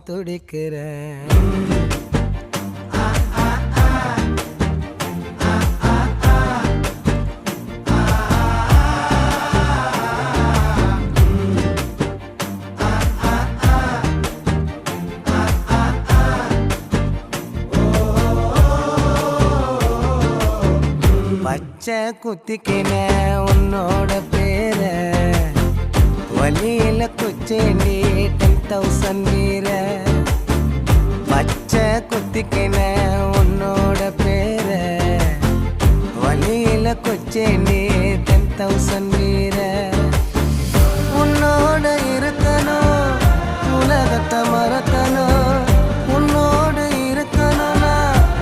துடிக்கிறேன். பச்சை குத்திக்கின உன்னோட பேர வலியில குச்சேண்டி 10,000 வீர. பச்சை குத்திக்கின உன்னோட பேர வலியில குச்சேண்டி